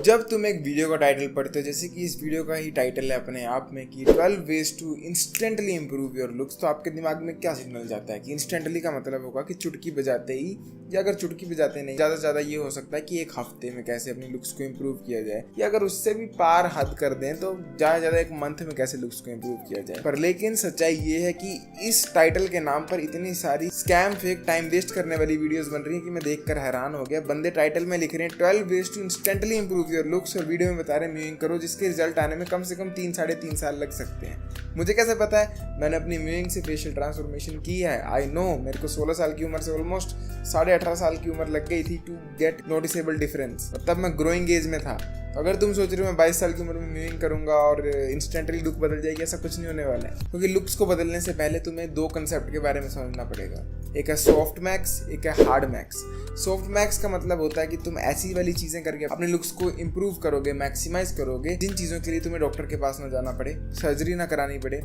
जब तुम एक वीडियो का टाइटल पढ़ते हो, जैसे कि इस वीडियो का ही टाइटल है अपने आप में कि 12 ways to instantly improve your looks, तो आपके दिमाग में क्या सिग्नल जाता है कि इंस्टेंटली का मतलब होगा कि चुटकी बजाते ही, या अगर चुटकी बजाते नहीं, ज़्यादा से ज़्यादा ये हो सकता है कि एक हफ्ते में कैसे अपनी लुक्स को इम्प्रूव किया जाए, या अगर उससे भी पार हद कर दें तो ज़्यादा से ज़्यादा एक मंथ में कैसे लुक्स को इम्प्रूव किया जाए। पर लेकिन सच्चाई ये है कि इस टाइटल के नाम पर इतनी सारी स्कैम, फेक, टाइम वेस्ट करने वाली वीडियोस बन रही है कि मैं देखकर हैरान हो गया। बंदे टाइटल में लिख रहे हैं 12 ways to instantly improve your looks और वीडियो में बता रहे हैं म्यूइंग करो, जिसके रिजल्ट आने में कम से कम 3-3.5 साल लग सकते हैं। मुझे कैसे पता है? मैंने अपनी म्यूइंग से फेशियल ट्रांसफॉर्मेशन की है। आई नो, मेरे को 16 साल की उम्र से ऑलमोस्ट 18.5 साल की उम्र लग गई थी टू गेट नोटिसेबल डिफरेंस, और तब मैं ग्रोइंग एज में था। अगर तुम सोच रहे हो मैं 22 साल की उम्र में म्यूइंग करूंगा और इंस्टेंटली लुक बदल जाएगी, ऐसा कुछ नहीं होने वाला है। क्योंकि लुक्स को बदलने से पहले तुम्हें 2 कंसेप्ट के बारे में समझना पड़ेगा। एक है सॉफ्ट मैक्स, एक है हार्ड मैक्स। सॉफ्ट मैक्स का मतलब होता है कि तुम ऐसी वाली चीजें करके अपने लुक्स को इंप्रूव करोगे, मैक्सिमाइज करोगे, जिन चीजों के लिए तुम्हें डॉक्टर के पास ना जाना पड़े, सर्जरी ना करानी पड़े,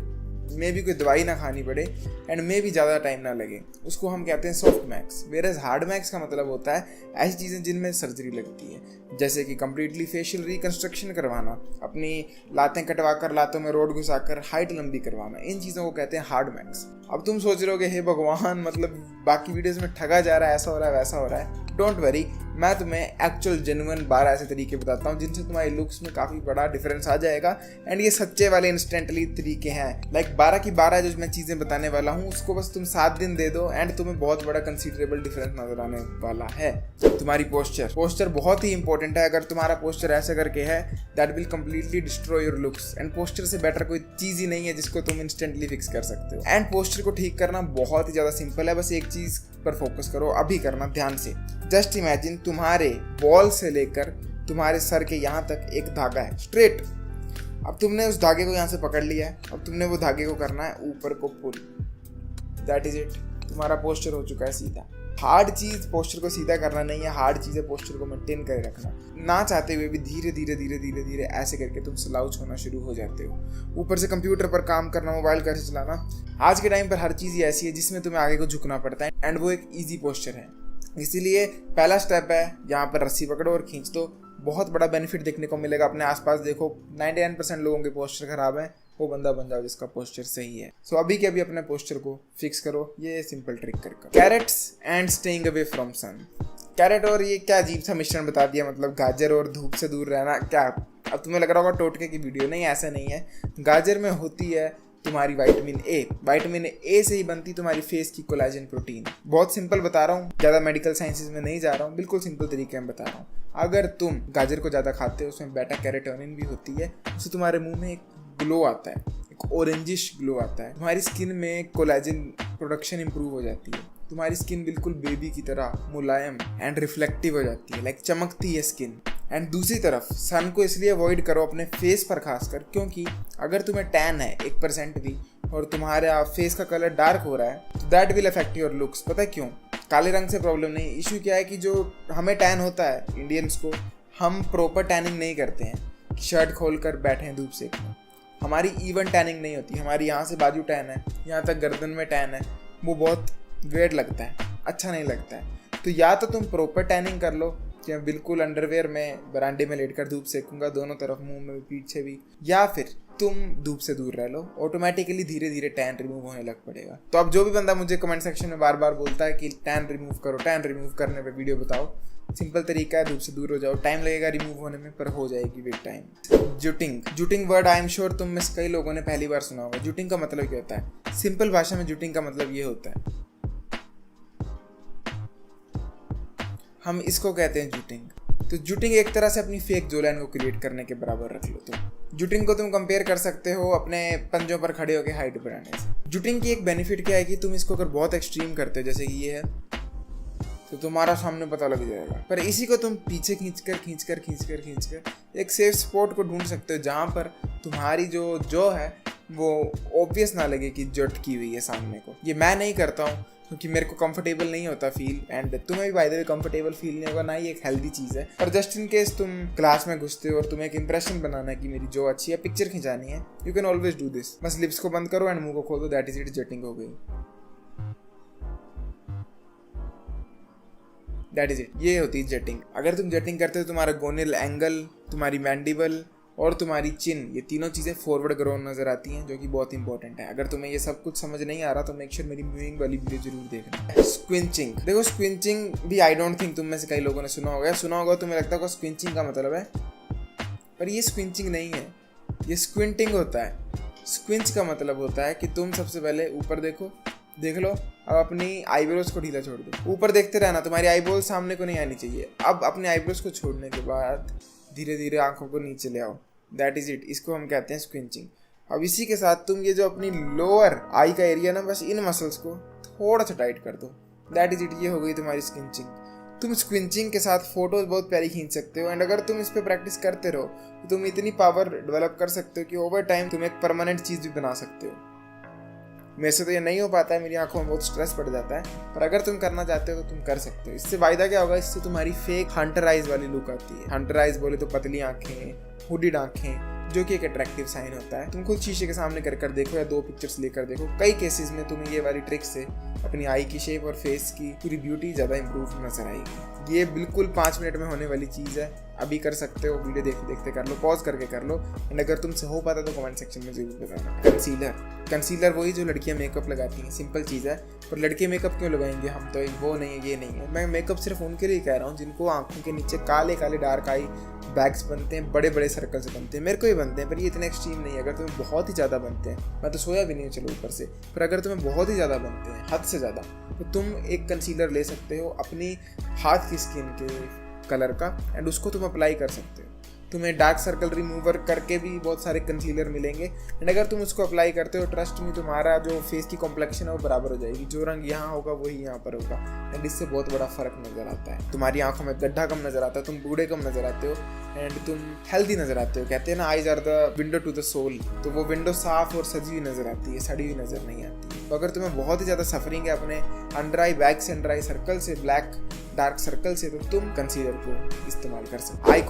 मे भी कोई दवाई ना खानी पड़े, एंड मे भी ज़्यादा टाइम ना लगे। उसको हम कहते हैं soft max. Whereas hard max का मतलब होता है ऐसी चीज़ें जिनमें सर्जरी लगती है, जैसे कि कंप्लीटली फेशियल रिकंस्ट्रक्शन करवाना, अपनी लातें कटवाकर लातों में रोड घुसाकर हाइट लंबी करवाना, इन चीज़ों को कहते हैं हार्ड मैक्स। अब तुम सोच रहे हो कि हे भगवान, मतलब बाकी वीडियोस में ठगा जा रहा है, ऐसा हो रहा है, वैसा हो रहा है। डोंट वरी, मैं तुम्हें एक्चुअल जेन्युइन 12 ऐसे तरीके बताता हूँ जिनसे तुम्हारी लुक्स में काफ़ी बड़ा डिफरेंस आ जाएगा। एंड ये सच्चे वाले इंस्टेंटली तरीके हैं। लाइक 12 की 12 जो मैं चीज़ें बताने वाला हूँ, उसको बस तुम 7 दिन दे दो एंड तुम्हें बहुत बड़ा कंसीडरेबल डिफरेंस नजर आने वाला है। तुम्हारी पोस्चर बहुत ही इंपॉर्टेंट है। अगर तुम्हारा पोस्चर ऐसा करके है, that will completely destroy your looks. And posture से बेटर कोई चीज़ ही नहीं है जिसको तुम इंस्टेंटली फिक्स कर सकते हो। एंड पोस्चर को ठीक करना बहुत ही ज़्यादा सिंपल है। बस एक चीज़ पर फोकस करो, अभी करना ध्यान से। जस्ट इमेजिन तुम्हारे बॉल से लेकर तुम्हारे सर के यहाँ तक एक धागा है, स्ट्रेट। अब तुमने उस धागे को यहाँ से पकड़ लिया है, अब तुमने वो धागे को करना है ऊपर को पुल। दैट इज इट, तुम्हारा पोस्चर हो चुका है सीधा। हार्ड चीज पोस्चर को सीधा करना नहीं है, हार्ड चीज है पोस्चर को मेंटेन करे रखना। ना चाहते हुए भी धीरे धीरे ऐसे करके तुम स्लाउच होना शुरू हो जाते हो। ऊपर से कंप्यूटर पर काम करना, मोबाइल कैसे चलाना, आज के टाइम पर हर चीज़ ही ऐसी है जिसमें तुम्हें आगे को झुकना पड़ता है, एंड वो एक ईजी पोस्चर है। इसीलिए पहला स्टेप है, यहाँ पर रस्सी पकड़ो और खींच दो। बहुत बड़ा बेनिफिट देखने को मिलेगा। अपने आसपास देखो, 99% लोगों के पोस्चर खराब है, वो बंदा बन जाओ जिसका पोस्चर सही है। सो अभी के अभी अपने पोस्चर को फिक्स करो, ये सिंपल ट्रिक करके। Carrots and staying away from sun. Carrot और ये क्या अजीब सा मिश्रण बता दिया, मतलब गाजर और धूप से दूर रहना क्या? अब तुम्हें लग रहा होगा टोटके की वीडियो, नहीं ऐसा नहीं है। गाजर में होती है तुम्हारी विटामिन ए। विटामिन ए से ही बनती तुम्हारी फेस की कोलेजन प्रोटीन। बहुत सिंपल बता रहा हूँ, ज़्यादा मेडिकल साइंसेज में नहीं जा रहा हूँ, बिल्कुल सिंपल तरीके में बता रहा हूँ। अगर तुम गाजर को ज़्यादा खाते हो, उसमें बेटा कैरोटीन भी होती है, उससे तुम्हारे मुंह में एक ग्लो आता है, एक ऑरेंजिश ग्लो आता है। तुम्हारी स्किन में कोलेजन प्रोडक्शन इंप्रूव हो जाती है। तुम्हारी स्किन बिल्कुल बेबी की तरह मुलायम एंड रिफ्लेक्टिव हो जाती है, लाइक चमकती है स्किन। एंड दूसरी तरफ सन को इसलिए अवॉइड करो अपने फेस पर खासकर, क्योंकि अगर तुम्हें टैन है 1% भी और तुम्हारा फेस का कलर डार्क हो रहा है, तो that will affect your looks. पता है क्यों? काले रंग से प्रॉब्लम नहीं, इशू क्या है कि जो हमें टैन होता है इंडियंस को, हम प्रॉपर टैनिंग नहीं करते हैं। शर्ट खोल कर बैठे हैं धूप से, हमारी इवन टैनिंग नहीं होती। हमारी यहाँ से बाजू टैन है, यहाँ तक गर्दन में टैन है, वो बहुत वेट लगता है, अच्छा नहीं लगता है। तो या तो तुम प्रॉपर टैनिंग कर लो, कि मैं बिल्कुल अंडरवेयर में बरांडे में लेटकर धूप सेकूंगा, दोनों तरफ, मुंह में भी पीछे भी, या फिर तुम धूप से दूर रह लो, ऑटोमेटिकली धीरे धीरे टैन रिमूव होने लग पड़ेगा। तो अब जो भी बंदा मुझे कमेंट सेक्शन में बार बार बोलता है कि टैन रिमूव करो, टैन रिमूव करने पे वीडियो बताओ, सिंपल तरीका है, धूप से दूर हो जाओ। टाइम लगेगा रिमूव होने में, पर हो जाएगी विद टाइम। जुटिंग वर्ड आई एम श्योर तुम में कई लोगों ने पहली बार सुना होगा। जुटिंग का मतलब क्या होता है? सिंपल भाषा में जुटिंग का मतलब ये होता है, हम इसको कहते हैं जुटिंग। तो जुटिंग एक तरह से अपनी फेक जोलाइन को क्रिएट करने के बराबर रख लो। तुम जुटिंग को तुम कंपेयर कर सकते हो अपने पंजों पर खड़े होकर हाइट बढ़ाने से। जुटिंग की एक बेनिफिट क्या है कि तुम इसको अगर बहुत एक्सट्रीम करते हो, जैसे कि ये है, तो तुम्हारा सामने पता लग जाएगा। पर इसी को तुम पीछे खींचकर एक सेफ स्पॉट को ढूंढ सकते हो, जहाँ पर तुम्हारी जो है वो ऑब्वियस ना लगे कि जट की हुई है सामने को। ये मैं नहीं करता हूँ क्योंकि मेरे को कंफर्टेबल नहीं होता फील, एंड तुम्हें भी by the way comfortable feel नहीं होगा, ना ही एक हेल्दी चीज़ है। पर जस्ट इन केस तुम क्लास में घुसते हो और तुम्हें एक इंप्रेशन बनाना है कि मेरी जो अच्छी है, पिक्चर खिंचानी है, you can always do this. बस लिप्स को बंद करो एंड मुंह को खोल दो, दैट इज इट, जटिंग हो गई। That is it. ये होती है जेटिंग। अगर तुम जेटिंग करते हो तुम्हारा गोनियल एंगल, तुम्हारी मैंडिबल और तुम्हारी चिन, ये तीनों चीज़ें फॉरवर्ड ग्रो नजर आती हैं, जो कि बहुत इंपॉर्टेंट है। अगर तुम्हें ये सब कुछ समझ नहीं आ रहा तो मेक श्योर मेरी म्यूइंग वाली वीडियो जरूर देखना। स्क्विंचिंग, देखो स्क्विंचिंग भी आई डोंट थिंक तुम में से कई लोगों ने सुना होगा, तुम्हें लगता होगा स्क्विंचिंग का मतलब है, पर ये स्क्विंचिंग नहीं है, ये स्क्विंटिंग होता है। स्क्विंच का मतलब होता है कि तुम सबसे पहले ऊपर देखो, देख लो, अब अपनी आईब्रोज को ढीला छोड़ दो, ऊपर देखते रहना, तुम्हारी आईब्रोज सामने को नहीं आनी चाहिए। अब अपने आईब्रोज को छोड़ने के बाद धीरे धीरे आंखों को नीचे ले आओ, दैट इज इट। इसको हम कहते हैं स्क्विंचिंग। अब इसी के साथ तुम ये जो अपनी लोअर आई का एरिया ना, बस इन मसल्स को थोड़ा सा टाइट कर दो, दैट इज इट। ये हो गई तुम्हारी स्क्विंचिंग। तुम स्क्विंचिंग के साथ फोटोज बहुत प्यारी खींच सकते हो, एंड अगर तुम इस पे प्रैक्टिस करते रहो तो तुम इतनी पावर डेवलप कर सकते हो कि ओवर टाइम तुम एक परमानेंट चीज़ भी बना सकते हो। मेरे से तो ये नहीं हो पाता है, मेरी आंखों में बहुत स्ट्रेस पड़ जाता है, पर अगर तुम करना चाहते हो तो तुम कर सकते हो। इससे फायदा क्या होगा, इससे तुम्हारी फेक हंटर आइज वाली लुक आती है। हंटर आइज बोले तो पतली आंखें, हुडिड आंखें, जो कि एक अट्रैक्टिव साइन होता है। तुम खुद शीशे के सामने कर देखो या 2 पिक्चर्स लेकर देखो, कई केसेस में तुम्हें ये वाली ट्रिक से अपनी आई की शेप और फेस की पूरी ब्यूटी ज़्यादा इंप्रूव नजर आएगी। ये बिल्कुल 5 मिनट में होने वाली चीज़ है, अभी कर सकते हो, वीडियो देखते देखते कर लो, पॉज करके कर लो, एंड अगर तुमसे हो पाता तो कमेंट सेक्शन में जरूर बताना। कंसीलर वही जो लड़कियां मेकअप लगाती हैं, सिंपल चीज़ है, पर लड़के मेकअप क्यों लगाएंगे, हम तो वो नहीं है, ये नहीं है। मैं मेकअप सिर्फ उनके लिए कह रहा हूँ जिनको आंखों के नीचे काले काले डार्क आई बैग्स बनते हैं, बड़े बड़े सर्कल से बनते हैं। मेरे को ही बनते हैं, पर ये इतने एक्सट्रीम नहीं है। अगर तुम्हें बहुत ही ज़्यादा बनते हैं, मैं तो सोया भी नहीं हूँ चलो ऊपर से, पर अगर तुम्हें बहुत ही ज़्यादा बनते हैं, हद से ज़्यादा, तो तुम एक कंसीलर ले सकते हो अपनी हाथ की स्किन के कलर का, एंड उसको तुम अप्लाई कर सकते हो। तुम्हें डार्क सर्कल रिमूवर करके भी बहुत सारे कंसीलर मिलेंगे, एंड अगर तुम उसको अप्लाई करते हो, ट्रस्ट में तुम्हारा जो फेस की कॉम्प्लेक्शन है वो बराबर हो जाएगी। जो रंग यहाँ होगा वही यहाँ पर होगा, एंड इससे बहुत बड़ा फर्क नजर आता है। तुम्हारी आंखों में गड्ढा कम नजर आता है, तुम बूढ़े कम नजर आते हो, एंड तुम हेल्दी नजर आते हो। कहते हैं ना, eyes are the window to the soul, तो वो विंडो साफ और सजी हुई नजर आती है, सड़ी हुई नजर नहीं आती। तो अगर तुम्हें बहुत ही ज़्यादा सफरिंग है अपने अंडर आई बैक से अंडर आई सर्कल से, ब्लैक डार्क सर्कल से, तो तुम कंसीलर को इस्तेमाल कर सकते हो। आई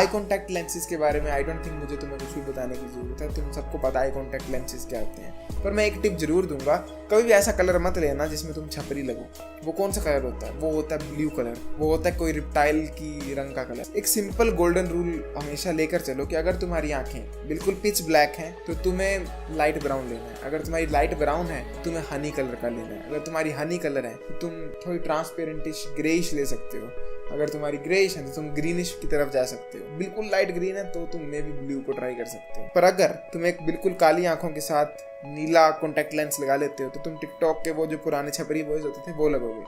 कॉन्टैक्ट लेंसेज के बारे में आई डोंट थिंक मुझे तुम्हें कुछ भी बताने की जरूरत है, तुम सबको पता है आई कॉन्टैक्ट लेंसेज क्या होते हैं। पर मैं एक टिप जरूर दूंगा, कभी भी ऐसा कलर मत लेना जिसमें तुम छपरी लगो। वो कौन सा कलर होता है, वो होता है ब्लू कलर, वो होता है कोई रिप्टाइल की रंग का कलर। एक सिंपल गोल्डन रूल हमेशा लेकर चलो कि अगर तुम्हारी आंखें बिल्कुल पिच ब्लैक हैं तो तुम्हें लाइट ब्राउन लेना है, अगर तुम्हारी लाइट ब्राउन है तो तुम्हें हनी कलर का लेना है, अगर तुम्हारी हनी कलर है तो तुम थोड़ी ट्रांसपेरेंटिश ग्रेइश ले सकते हो, अगर तुम्हारी ग्रेइश है तो तुम ग्रीनिश की तरफ जा सकते हो, बिल्कुल लाइट ग्रीन है तो तुम मे भी ब्लू को ट्राई कर सकते हो। पर अगर तुम एक बिल्कुल काली आंखों के साथ नीला कॉन्टैक्ट लेंस लगा लेते हो तो तुम टिकटॉक के वो जो पुराने छपरी बॉयज होते थे वो लगोगे,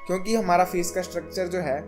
क्योंकि हमारा फेस का स्ट्रक्चर जो है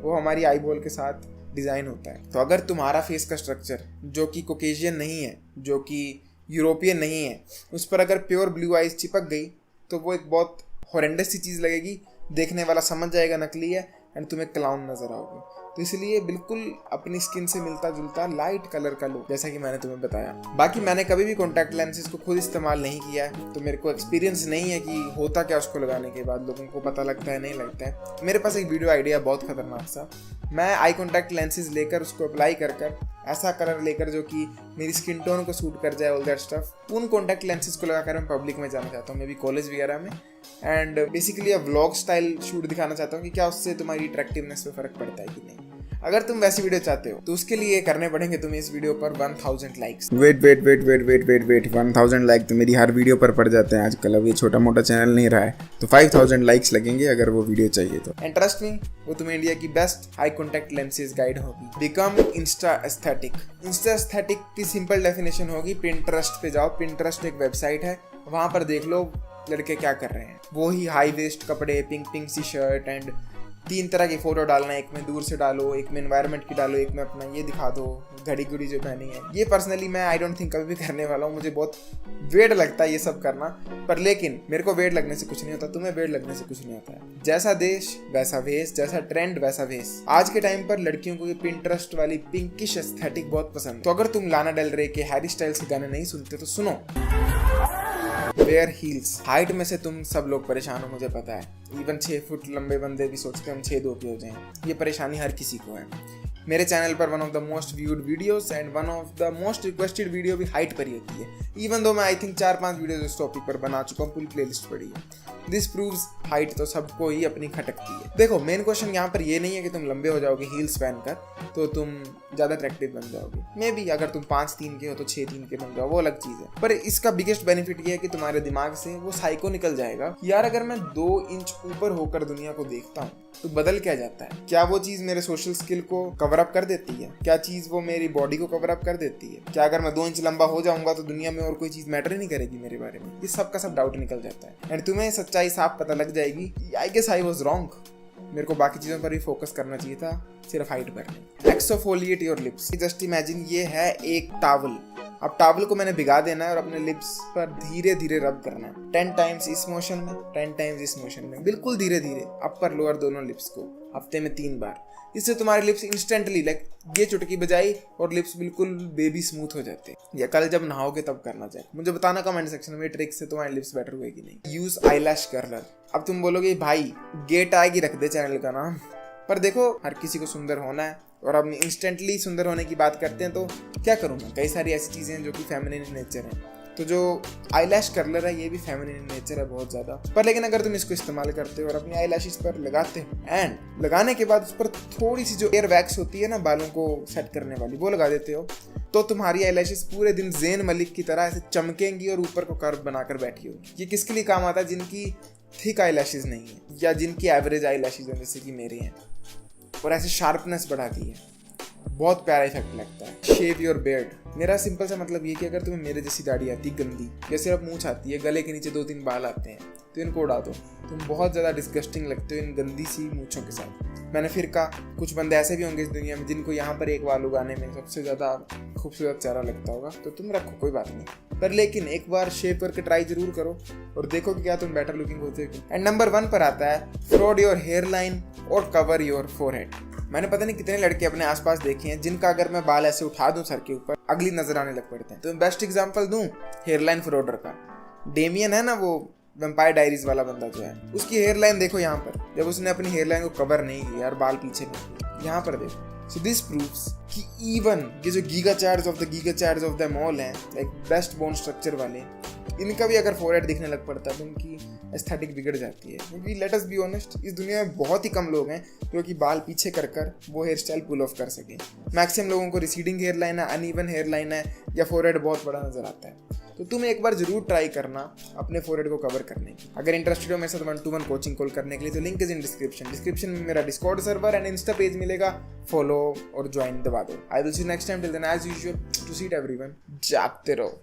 वो हमारी आई बॉल के साथ डिज़ाइन होता है। तो अगर तुम्हारा फेस का स्ट्रक्चर जो कि कॉकेशियन नहीं है, जो कि यूरोपियन नहीं है, उस पर अगर प्योर ब्लू आइज चिपक गई तो वो एक बहुत हॉरेंडस सी चीज़ लगेगी, देखने वाला समझ जाएगा नकली है, एंड तुम्हें क्लाउन नजर आओगे। तो इसलिए बिल्कुल अपनी स्किन से मिलता जुलता लाइट कलर का लो, जैसा कि मैंने तुम्हें बताया। बाकी मैंने कभी भी कॉन्टैक्ट लेंसेज को खुद इस्तेमाल नहीं किया है, तो मेरे को एक्सपीरियंस नहीं है कि होता क्या उसको लगाने के बाद, लोगों को पता लगता है नहीं लगता है। मेरे पास एक वीडियो आइडिया बहुत खतरनाक सा, मैं आई कॉन्टैक्ट लेंसेज लेकर उसको अप्लाई कर ऐसा कलर लेकर जो कि मेरी स्किन टोन को सूट कर जाए, ऑल दैट स्टफ, उन कॉन्टैक्ट लेंसेज को लगाकर मैं पब्लिक में जाना चाहता हूँ, मे भी कॉलेज वगैरह में, एंड बेसिकली अब व्लॉग स्टाइल शूट दिखाना चाहता हूँ कि क्या उससे तुम्हारी अट्रैक्टिवनेस पे फर्क पड़ता है कि नहीं। अगर तुम वैसी वीडियो चाहते हो तो उसके लिए करने पड़ेंगे तुम्हें इस वीडियो पर 1000 लाइक्स। वेट 1000 लाइक तो मेरी हर वीडियो पर पड़ जाते हैं आजकल, अब ये छोटा मोटा चैनल नहीं रहा है, तो 5000 लाइक्स लगेंगे अगर वो वीडियो चाहिए तो। एंड ट्रस्ट मी, वो तुम्हें इंडिया की best eye contact lenses guide होगी। बिकम इंस्टा एस्थेटिक की सिंपल डेफिनेशन होगी, पिंटरेस्ट पे जाओ, पिंटरेस्ट एक वेबसाइट है, वहाँ पर देख लो लड़के क्या कर रहे हैं, वो ही हाई वेस्ट कपड़े, पिंक सी शर्ट, एंड 3 तरह की फोटो डालना, एक में दूर से डालो, एक में एनवायरनमेंट की डालो, एक में अपना ये दिखा दो, घड़ी गुड़ी जो पहनी है। ये पर्सनली मैं आई डोंट थिंक कभी भी करने वाला हूँ, मुझे बहुत वेट लगता है ये सब करना, पर लेकिन मेरे को वेट लगने से कुछ नहीं होता, तुम्हें वेट लगने से कुछ नहीं होता है। जैसा देश वैसा भेष, जैसा ट्रेंड वैसा भेष। आज के टाइम पर लड़कियों को ये पिंटरेस्ट वाली पिंकिश एस्थेटिक बहुत पसंद है, तो अगर तुम लाना डेल रे के हैरी स्टाइल्स के गाने नहीं सुनते तो सुनो। Where heels. हाइट में से तुम सब लोग परेशान हो, मुझे पता है, इवन 6 फुट लंबे बंदे भी सोचते हैं हम 6'2" के हो जाएं। ये परेशानी हर किसी को है। मेरे चैनल पर one of the most viewed videos and one of the most requested video भी हाइट पर ही होती है, इवन दो मैं आई थिंक 4-5 वीडियोस इस टॉपिक पर बना चुका हूँ, पूरी प्लेलिस्ट पड़ी है। दिस प्रूव्स हाइट तो सबको ही अपनी खटकती है। देखो मेन क्वेश्चन यहाँ पर ये नहीं है कि तुम लंबे हो जाओगे हील्स पहनकर तो तुम ज्यादा अट्रैक्टिव बन जाओगे। मे बी अगर तुम 5'3" के हो तो 6'3" के बन जाओ, वो अलग चीज है। पर इसका बिगेस्ट बेनिफिट ये है कि तुम्हारे दिमाग से वो साइको निकल जाएगा, यार अगर मैं 2 इंच ऊपर होकर दुनिया को देखता हूँ तो बदल क्या जाता है? क्या वो चीज मेरे सोशल स्किल को कवर अप कर देती है? क्या चीज वो मेरी बॉडी को कवर अप कर देती है? क्या अगर मैं 2 इंच लंबा हो जाऊंगा तो दुनिया में और कोई चीज मैटर ही नहीं करेगी मेरे बारे में? ये सब का सब डाउट निकल जाता है एंड तुम्हें सच्चाई साफ पता लग जाएगी। I guess I was wrong, मेरे को बाकी चीजों पर भी फोकस करना चाहिए था, सिर्फ हाइट पर नहीं। Exfoliate your lips. Just imagine ये है एक टॉवल। अब टॉवल को मैंने भिगा देना है और अपने लिप्स पर धीरे धीरे रब करना है 10 टाइम्स इस मोशन में, 10 टाइम्स इस मोशन में, बिल्कुल धीरे धीरे अपर लोअर दोनों लिप्स को हफ्ते में 3 बार। इससे तुम्हारे लिप्स इंस्टेंटली लाइक ये चुटकी बजाई और लिप्स बिल्कुल बेबी स्मूथ हो जाते हैं। या कल जब नहाओगे तब करना चाहिए। मुझे बताना कमेंट सेक्शन में ट्रिक से तुम्हारे लिप्स बेटर हुए कि नहीं। Use eyelash curler. अब तुम बोलोगे भाई गेट आएगी रख दे चैनल का नाम, पर देखो हर किसी को सुंदर होना है और अब इंस्टेंटली सुंदर होने की बात करते हैं तो क्या करूँ मैं? कई सारी ऐसी चीजें हैं जो कि फेमिनिन नेचर है, तो जो आईलैश कर्लर है ये भी फेमिनिन नेचर है बहुत ज्यादा। पर लेकिन अगर तुम इसको इस्तेमाल करते हो और अपनी आईलैशेस पर लगाते हो एंड लगाने के बाद उस पर थोड़ी सी जो एयर वैक्स होती है ना बालों को सेट करने वाली, वो लगा देते हो, तो तुम्हारी आईलैशेस पूरे दिन ज़ेन मलिक की तरह ऐसे चमकेंगी और ऊपर को कर्व बनाकर बैठी होगी। ये किसके लिए काम आता है? जिनकी थिक आईलैशेस नहीं है या जिनकी एवरेज आईलैशेस हैं जैसे कि मेरे हैं, और ऐसे शार्पनेस बढ़ाती है। बहुत प्यारा इफेक्ट लगता है। Shave your beard. मेरा सिंपल सा मतलब ये कि अगर तुम्हें मेरे जैसी दाढ़ी आती है गंदी, या सिर्फ मूंछ आती है, गले के नीचे 2-3 बाल आते हैं, तो इनको उड़ा दो। तुम बहुत ज़्यादा डिस्गस्टिंग लगते हो इन गंदी सी मूंछों के साथ। मैंने फिर कहा कुछ बंदे ऐसे भी होंगे इस दुनिया में जिनको यहाँ पर एक बाल उगाने में सबसे ज़्यादा खूबसूरत चेहरा लगता होगा, तो तुम रखो कोई बात नहीं, पर लेकिन एक बार शेव करके ट्राई जरूर करो और देखो कि क्या तुम बेटर लुकिंग होते हो। एंड नंबर 1 पर आता है फ्रॉड योर हेयर लाइन और कवर योर फोरहेड। मैंने पता नहीं कितने लड़के अपने आसपास देखे हैं जिनका अगर मैं बाल ऐसे उठा दूं सर के ऊपर अगली नजर आने लग पड़ते हैं। तो मैं बेस्ट एग्जांपल दूं हेयरलाइन फ्रॉडर का। डेमियन है ना वो वैम्पायर डायरीज वाला बंदा जो है, उसकी हेयरलाइन देखो यहाँ पर, जब उसने अपनी हेयरलाइन को कवर नहीं किया और बाल पीछे नहीं किए, यहाँ पर देखो। सो दिस प्रूव्स कि इवन ये जो giga chats of the mall हैं, लाइक बेस्ट बोन स्ट्रक्चर वाले, इनका भी अगर फोरहेड दिखने लग पड़ता है तो उनकी एस्थेटिक बिगड़ जाती है। क्योंकि लेट अस बी ऑनेस्ट, इस दुनिया में बहुत ही कम लोग हैं जो कि बाल पीछे कर वो हेयर स्टाइल पुल ऑफ कर सके। मैक्सिमम लोगों को रिसीडिंग हेयर लाइन है, अनइवन हेयर लाइन है, या फोरहेड बहुत बड़ा नजर आता है। तो तुम एक बार जरूर ट्राई करना अपने फोरहेड को कवर करने की। अगर इंटरेस्टेड हो मेरे साथ 1-to-1 कोचिंग कॉल करने के लिए तो लिंक इज इन डिस्क्रिप्शन में मेरा Discord server and insta page मिलेगा, फॉलो और ज्वाइन दबा दो। I will see next time, till then as usual to seat everyone, जागते रहो।